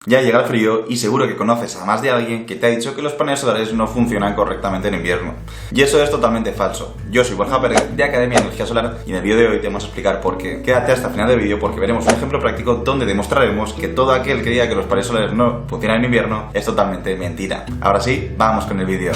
Ya llega el frío y seguro que conoces a más de alguien que te ha dicho que los paneles solares no funcionan correctamente en invierno. Y eso es totalmente falso. Yo soy Borja Pérez de Academia de Energía Solar y en el vídeo de hoy te vamos a explicar por qué. Quédate hasta el final del vídeo porque veremos un ejemplo práctico donde demostraremos que todo aquel que diga que los paneles solares no funcionan en invierno es totalmente mentira. Ahora sí, vamos con el vídeo.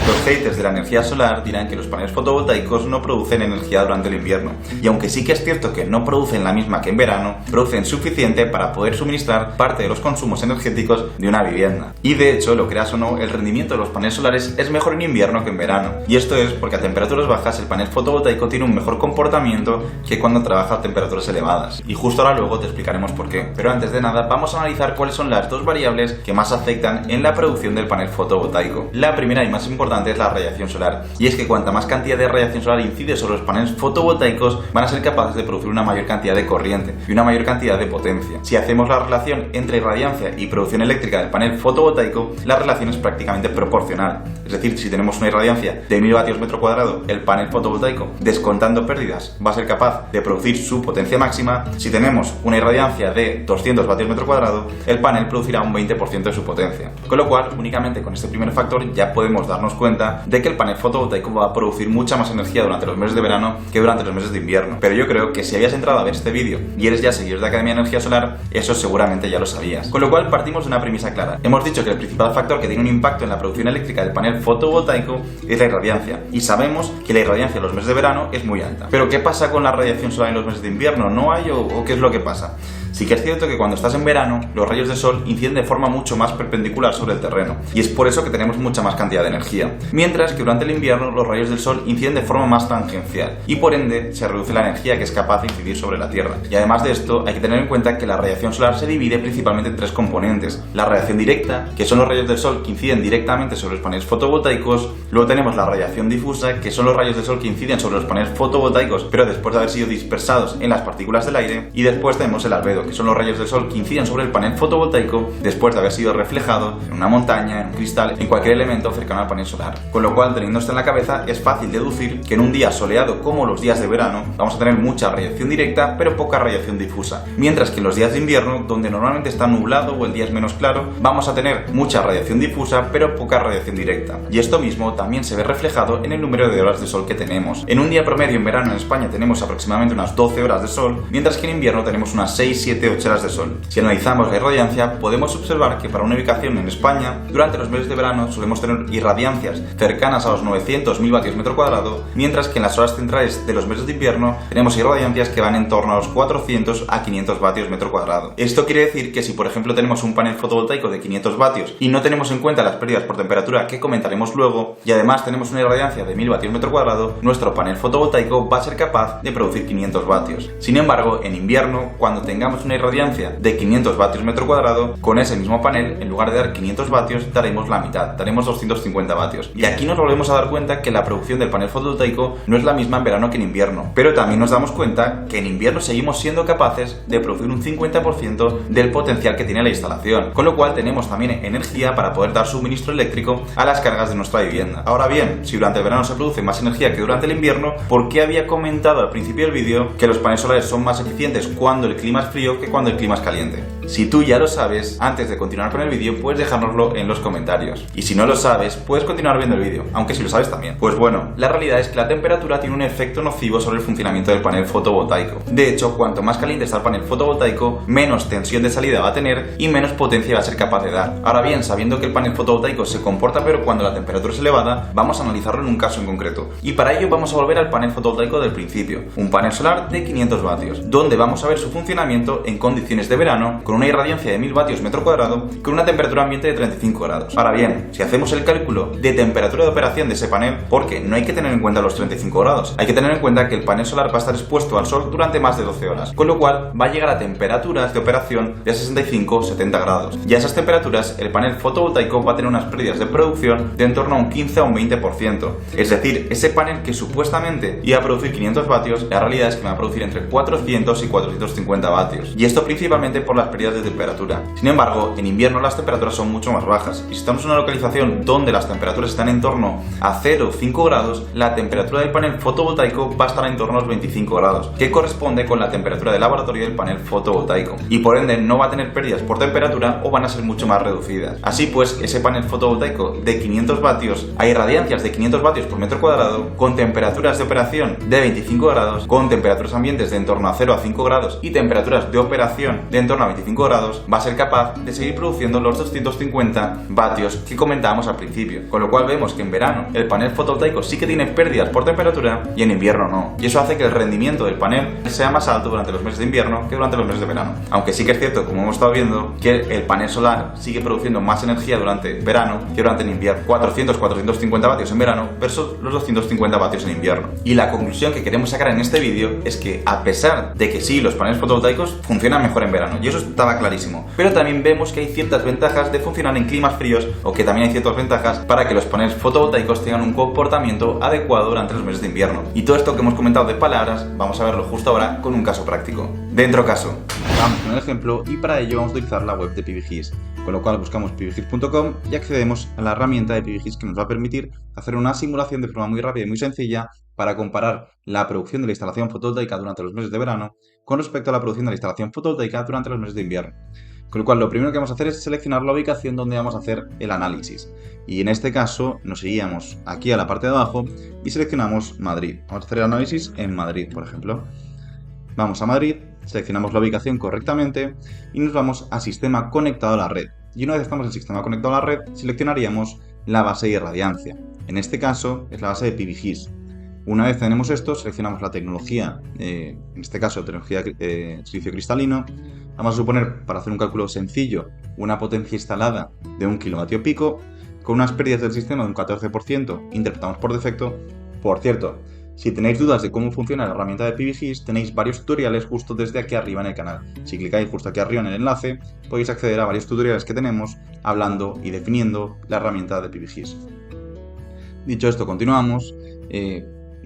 Los haters de la energía solar dirán que los paneles fotovoltaicos no producen energía durante el invierno, y aunque sí que es cierto que no producen la misma que en verano, producen suficiente para poder suministrar parte de los consumos energéticos de una vivienda. Y de hecho, lo creas o no, el rendimiento de los paneles solares es mejor en invierno que en verano, y esto es porque a temperaturas bajas el panel fotovoltaico tiene un mejor comportamiento que cuando trabaja a temperaturas elevadas, y justo ahora luego te explicaremos por qué. Pero antes de nada, vamos a analizar cuáles son las dos variables que más afectan en la producción del panel fotovoltaico. La primera y más importante es la radiación solar, y es que cuanta más cantidad de radiación solar incide sobre los paneles fotovoltaicos, van a ser capaces de producir una mayor cantidad de corriente y una mayor cantidad de potencia. Si hacemos la relación entre irradiancia y producción eléctrica del panel fotovoltaico, la relación es prácticamente proporcional. Es decir, si tenemos una irradiancia de 1000 vatios metro cuadrado, el panel fotovoltaico, descontando pérdidas, va a ser capaz de producir su potencia máxima. Si tenemos una irradiancia de 200 vatios metro cuadrado, el panel producirá un 20% de su potencia. Con lo cual, únicamente con este primer factor ya podemos darnos cuenta de que el panel fotovoltaico va a producir mucha más energía durante los meses de verano que durante los meses de invierno. Pero yo creo que si habías entrado a ver este vídeo y eres ya seguidor de Academia de Energía Solar, eso seguramente ya lo sabías. Con lo cual partimos de una premisa clara. Hemos dicho que el principal factor que tiene un impacto en la producción eléctrica del panel fotovoltaico es la irradiancia, y sabemos que la irradiancia en los meses de verano es muy alta. Pero ¿qué pasa con la radiación solar en los meses de invierno? ¿No hay o qué es lo que pasa? Sí que es cierto que cuando estás en verano, los rayos de sol inciden de forma mucho más perpendicular sobre el terreno, y es por eso que tenemos mucha más cantidad de energía. Mientras que durante el invierno, los rayos del sol inciden de forma más tangencial, y por ende se reduce la energía que es capaz de incidir sobre la Tierra. Y además de esto, hay que tener en cuenta que la radiación solar se divide principalmente en tres componentes: la radiación directa, que son los rayos del sol que inciden directamente sobre los paneles fotovoltaicos; luego tenemos la radiación difusa, que son los rayos del sol que inciden sobre los paneles fotovoltaicos, pero después de haber sido dispersados en las partículas del aire; y después tenemos el albedo, que son los rayos del sol que inciden sobre el panel fotovoltaico después de haber sido reflejado en una montaña, en un cristal, en cualquier elemento cercano al panel solar. Con lo cual, teniendo esto en la cabeza, es fácil deducir que en un día soleado como los días de verano vamos a tener mucha radiación directa pero poca radiación difusa, mientras que en los días de invierno, donde normalmente está nublado o el día es menos claro, vamos a tener mucha radiación difusa pero poca radiación directa. Y esto mismo también se ve reflejado en el número de horas de sol que tenemos. En un día promedio en verano en España tenemos aproximadamente unas 12 horas de sol, mientras que en invierno tenemos unas 6, 7, 8 horas de sol. Si analizamos la irradiancia, podemos observar que para una ubicación en España, durante los meses de verano solemos tener irradiancias cercanas a los 900-1000 vatios metro cuadrado, mientras que en las horas centrales de los meses de invierno tenemos irradiancias que van en torno a los 400 a 500 vatios metro cuadrado. Esto quiere decir que si por ejemplo tenemos un panel fotovoltaico de 500 vatios y no tenemos en cuenta las pérdidas por temperatura que comentaremos luego, y además tenemos una irradiancia de 1000 vatios metro cuadrado, nuestro panel fotovoltaico va a ser capaz de producir 500 vatios. Sin embargo, en invierno, cuando tengamos una irradiancia de 500 vatios metro cuadrado, con ese mismo panel, en lugar de dar 500 vatios, daremos la mitad, daremos 250 vatios. Y aquí nos volvemos a dar cuenta que la producción del panel fotovoltaico no es la misma en verano que en invierno. Pero también nos damos cuenta que en invierno seguimos siendo capaces de producir un 50% del potencial que tiene la instalación, con lo cual tenemos también energía para poder dar suministro eléctrico a las cargas de nuestra vivienda. Ahora bien, si durante el verano se produce más energía que durante el invierno, ¿por qué había comentado al principio del vídeo que los paneles solares son más eficientes cuando el clima es frío que cuando el clima es caliente? Si tú ya lo sabes, antes de continuar con el vídeo puedes dejárnoslo en los comentarios. Y si no lo sabes, puedes continuar viendo el vídeo, aunque si lo sabes también. Pues bueno, la realidad es que la temperatura tiene un efecto nocivo sobre el funcionamiento del panel fotovoltaico. De hecho, cuanto más caliente está el panel fotovoltaico, menos tensión de salida va a tener y menos potencia va a ser capaz de dar. Ahora bien, sabiendo que el panel fotovoltaico se comporta peor cuando la temperatura es elevada, vamos a analizarlo en un caso en concreto. Y para ello vamos a volver al panel fotovoltaico del principio, un panel solar de 500 vatios, donde vamos a ver su funcionamiento en condiciones de verano, con una irradiancia de 1000 vatios metro cuadrado y con una temperatura ambiente de 35 grados. Ahora bien, si hacemos el cálculo de temperatura de operación de ese panel, porque no hay que tener en cuenta los 35 grados, hay que tener en cuenta que el panel solar va a estar expuesto al sol durante más de 12 horas, con lo cual va a llegar a temperaturas de operación de 65-70 grados. Y a esas temperaturas, el panel fotovoltaico va a tener unas pérdidas de producción de en torno a un 15 a un 20%. Es decir, ese panel que supuestamente iba a producir 500 vatios, la realidad es que va a producir entre 400 y 450 vatios. Y esto principalmente por las pérdidas pérdidas de temperatura. Sin embargo, en invierno las temperaturas son mucho más bajas y si estamos en una localización donde las temperaturas están en torno a 0 o 5 grados, la temperatura del panel fotovoltaico va a estar en torno a los 25 grados, que corresponde con la temperatura de laboratorio del panel fotovoltaico, y por ende no va a tener pérdidas por temperatura o van a ser mucho más reducidas. Así pues, ese panel fotovoltaico de 500 vatios, hay radiancias de 500 vatios por metro cuadrado, con temperaturas de operación de 25 grados, con temperaturas ambientes de en torno a 0 a 5 grados y temperaturas de operación de en torno a 25 grados, va a ser capaz de seguir produciendo los 250 vatios que comentábamos al principio. Con lo cual vemos que en verano el panel fotovoltaico sí que tiene pérdidas por temperatura y en invierno no. Y eso hace que el rendimiento del panel sea más alto durante los meses de invierno que durante los meses de verano. Aunque sí que es cierto, como hemos estado viendo, que el panel solar sigue produciendo más energía durante verano que durante el invierno. 400-450 vatios en verano versus los 250 vatios en invierno. Y la conclusión que queremos sacar en este vídeo es que a pesar de que sí, los paneles fotovoltaicos funcionan mejor en verano, y eso estaba clarísimo, pero también vemos que hay ciertas ventajas de funcionar en climas fríos, o que también hay ciertas ventajas para que los paneles fotovoltaicos tengan un comportamiento adecuado durante los meses de invierno. Y todo esto que hemos comentado de palabras, vamos a verlo justo ahora con un caso práctico. Dentro caso. Vamos con el ejemplo y para ello vamos a utilizar la web de PVGIS, con lo cual buscamos pvgis.com y accedemos a la herramienta de PVGIS que nos va a permitir hacer una simulación de forma muy rápida y muy sencilla para comparar la producción de la instalación fotovoltaica durante los meses de verano con respecto a la producción de la instalación fotovoltaica durante los meses de invierno. Con lo cual lo primero que vamos a hacer es seleccionar la ubicación donde vamos a hacer el análisis. Y en este caso nos iríamos aquí a la parte de abajo y seleccionamos Madrid. Vamos a hacer el análisis en Madrid, por ejemplo. Vamos a Madrid, seleccionamos la ubicación correctamente y nos vamos a Sistema conectado a la red. Y una vez estamos en Sistema conectado a la red, seleccionaríamos la base de irradiancia. En este caso es la base de PVGIS. Una vez tenemos esto, seleccionamos la tecnología, en este caso tecnología silicio cristalino. Vamos a suponer, para hacer un cálculo sencillo, una potencia instalada de 1 kilovatio pico, con unas pérdidas del sistema de un 14%, interpretamos por defecto. Por cierto, si tenéis dudas de cómo funciona la herramienta de PVGIS, tenéis varios tutoriales justo desde aquí arriba en el canal. Si clicáis justo aquí arriba en el enlace, podéis acceder a varios tutoriales que tenemos hablando y definiendo la herramienta de PVGIS. Dicho esto, continuamos.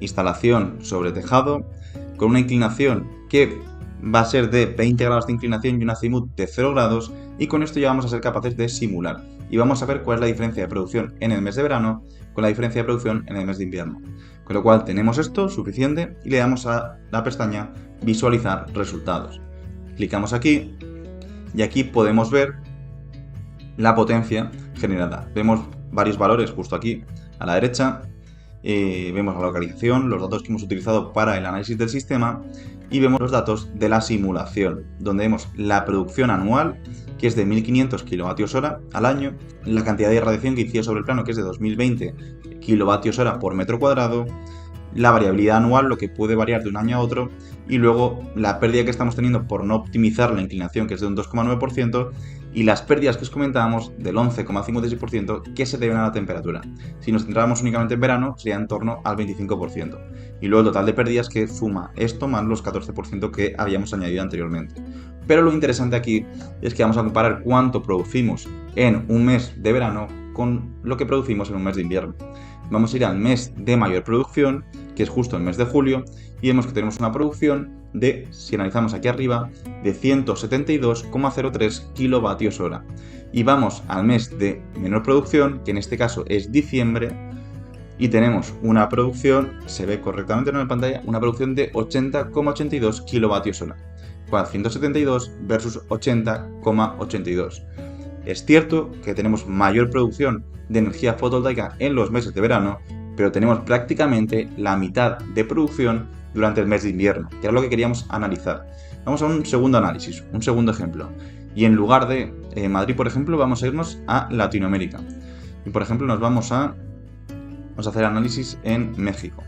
Instalación sobre tejado, con una inclinación que va a ser de 20 grados de inclinación y un azimut de 0 grados, y con esto ya vamos a ser capaces de simular. Y vamos a ver cuál es la diferencia de producción en el mes de verano con la diferencia de producción en el mes de invierno. Con lo cual tenemos esto suficiente y le damos a la pestaña Visualizar resultados. Clicamos aquí y aquí podemos ver la potencia generada. Vemos varios valores justo aquí a la derecha. Vemos la localización, los datos que hemos utilizado para el análisis del sistema y vemos los datos de la simulación, donde vemos la producción anual, que es de 1500 kWh al año, la cantidad de radiación que incide sobre el plano, que es de 2020 kWh por metro cuadrado, la variabilidad anual, lo que puede variar de un año a otro, y luego la pérdida que estamos teniendo por no optimizar la inclinación, que es de un 2,9%, y las pérdidas que os comentábamos del 11,56% que se deben a la temperatura. Si nos centráramos únicamente en verano, sería en torno al 25%. Y luego el total de pérdidas que suma esto más los 14% que habíamos añadido anteriormente. Pero lo interesante aquí es que vamos a comparar cuánto producimos en un mes de verano con lo que producimos en un mes de invierno. Vamos a ir al mes de mayor producción, que es justo el mes de julio, y vemos que tenemos una producción de, si analizamos aquí arriba, de 172,03 kilovatios hora. Y vamos al mes de menor producción, que en este caso es diciembre, y tenemos una producción, se ve correctamente en la pantalla, una producción de 80,82 kilovatios hora. 172 versus 80,82. Es cierto que tenemos mayor producción de energía fotovoltaica en los meses de verano, pero tenemos prácticamente la mitad de producción durante el mes de invierno, que era lo que queríamos analizar. Vamos a un segundo análisis, un segundo ejemplo. Y en lugar de Madrid, por ejemplo, vamos a irnos a Latinoamérica. Y por ejemplo, vamos a hacer análisis en México.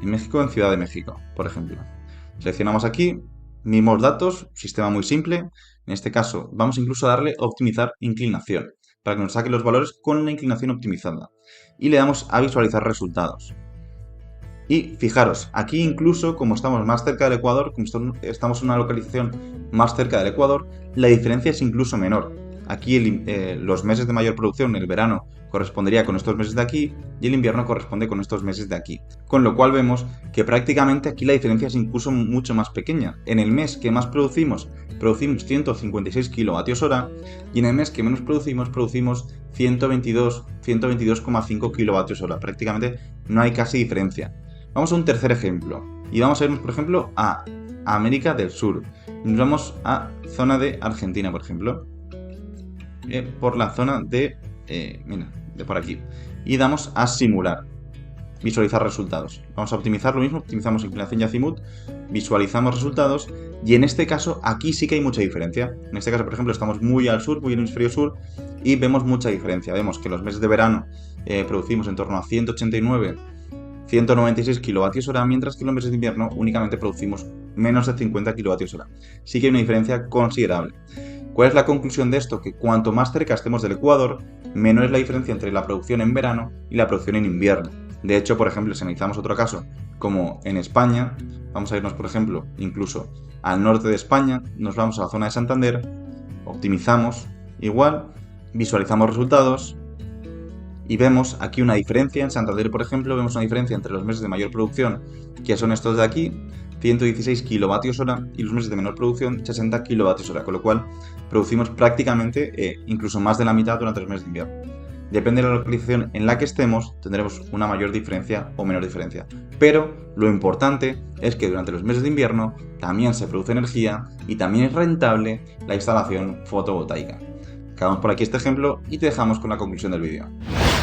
En México, en Ciudad de México, por ejemplo. Seleccionamos aquí, mismos datos, sistema muy simple. En este caso, vamos incluso a darle optimizar inclinación, para que nos saque los valores con la inclinación optimizada. Y le damos a visualizar resultados. Y fijaros, aquí incluso como estamos más cerca del Ecuador, como estamos en una localización más cerca del Ecuador, la diferencia es incluso menor. Aquí los meses de mayor producción, el verano, correspondería con estos meses de aquí y el invierno corresponde con estos meses de aquí. Con lo cual vemos que prácticamente aquí la diferencia es incluso mucho más pequeña. En el mes que más producimos 156 kWh y en el mes que menos producimos 122,5 kWh. Prácticamente no hay casi diferencia. Vamos a un tercer ejemplo y vamos a irnos, por ejemplo, a América del Sur. Nos vamos a zona de Argentina, por ejemplo, por la zona de por aquí, y damos a simular, visualizar resultados. Vamos a optimizar lo mismo, optimizamos inclinación y azimut, visualizamos resultados y en este caso aquí sí que hay mucha diferencia. En este caso, por ejemplo, estamos muy al sur, muy en el hemisferio sur y vemos mucha diferencia. Vemos que los meses de verano producimos en torno a 196 kWh, mientras que en los meses de invierno únicamente producimos menos de 50 kWh. Sí que hay una diferencia considerable. ¿Cuál es la conclusión de esto? Que cuanto más cerca estemos del ecuador, menor es la diferencia entre la producción en verano y la producción en invierno. De hecho, por ejemplo, si analizamos otro caso, como en España, vamos a irnos, por ejemplo, incluso al norte de España, nos vamos a la zona de Santander, optimizamos igual, visualizamos resultados y vemos aquí una diferencia. En Santander, por ejemplo, vemos una diferencia entre los meses de mayor producción, que son estos de aquí, 116 kWh, y los meses de menor producción, 60 kWh, con lo cual producimos prácticamente incluso más de la mitad durante los meses de invierno. Depende de la localización en la que estemos, tendremos una mayor diferencia o menor diferencia. Pero lo importante es que durante los meses de invierno también se produce energía y también es rentable la instalación fotovoltaica. Acabamos por aquí este ejemplo y te dejamos con la conclusión del vídeo.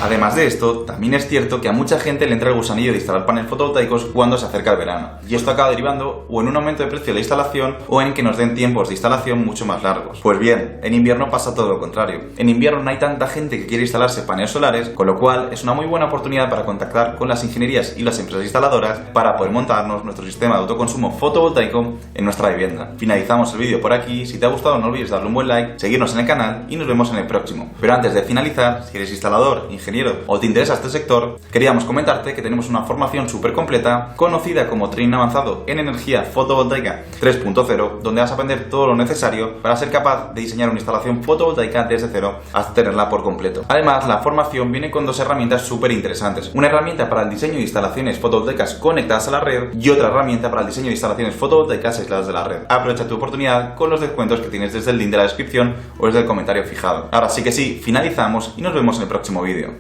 Además de esto, también es cierto que a mucha gente le entra el gusanillo de instalar paneles fotovoltaicos cuando se acerca el verano. Y esto acaba derivando o en un aumento de precio de la instalación o en que nos den tiempos de instalación mucho más largos. Pues bien, en invierno pasa todo lo contrario. En invierno no hay tanta gente que quiere instalarse paneles solares, con lo cual es una muy buena oportunidad para contactar con las ingenierías y las empresas instaladoras para poder montarnos nuestro sistema de autoconsumo fotovoltaico en nuestra vivienda. Finalizamos el vídeo por aquí. Si te ha gustado no olvides darle un buen like, seguirnos en el canal y nos vemos en el próximo. Pero antes de finalizar, si eres instalador, ingeniero o te interesa este sector, queríamos comentarte que tenemos una formación súper completa conocida como Training Avanzado en Energía Fotovoltaica 3.0, donde vas a aprender todo lo necesario para ser capaz de diseñar una instalación fotovoltaica desde cero hasta tenerla por completo. Además, la formación viene con dos herramientas súper interesantes. Una herramienta para el diseño de instalaciones fotovoltaicas conectadas a la red y otra herramienta para el diseño de instalaciones fotovoltaicas aisladas de la red. Aprovecha tu oportunidad con los descuentos que tienes desde el link de la descripción o desde el comentario fijado. Ahora sí que sí, finalizamos y nos vemos en el próximo vídeo.